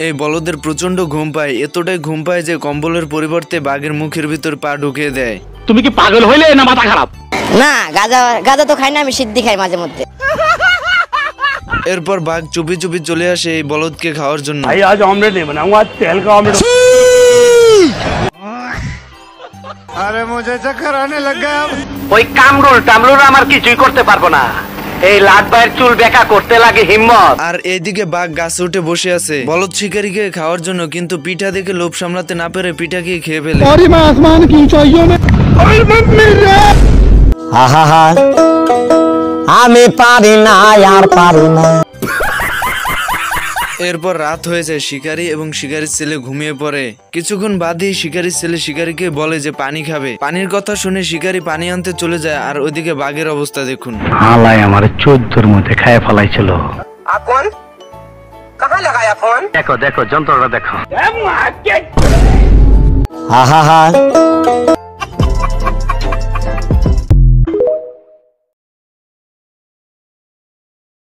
এই বলদের প্রচন্ড ঘুম পায়, এতটাই ঘুম পায় যে কম্বলের পরিবর্তে বাঘের মুখের ভিতর পা ঢুকিয়ে দেয়। তুমি কি পাগল হইলে না মাথা খারাপ? না, গাঁজা তো খাই না, আমি সিদ্ধি খাই মাঝে মধ্যে। এরপর বাঘ চুপি চুপি চলে আসে এই বলদকে খাওয়ার জন্য। আজ অমলেট নেই বানাऊंगा, आज तेल का ऑमलेट। अरे मुझे चक्कर आने लग गया। ওই কামরুল আমার কিছুই করতে পারবো না। এই লাট ভাইয়ের চুল বেকা করতে লাগে হিম্মত। আর এইদিকে বাঘ গাছে উঠে বসে আছে বলদ শিকারীকে খাওয়ার জন্য, কিন্তু পিঠা দেখে লোভ সামলাতে না পেরে পিঠাকে খেয়ে ফেলে। আমি পারি না, আর পারি না। এরপর রাত হয়ে যায়, শিকারী এবং শিকারীর ছেলে ঘুমিয়ে পড়ে। কিছুক্ষণ বাদেই শিকারীর ছেলে শিকারীকে বলে যে পানি খাবে। পানির কথা শুনে শিকারী পানি আনতে চলে যায়, আর ওইদিকে বাঘের অবস্থা দেখুন। হালাই আমার 14 মধ্যে খায় ফলাইছিল। আপন কাহা লাগায়া ফোন? দেখো দেখো যন্ত্রটা দেখো। আহা হা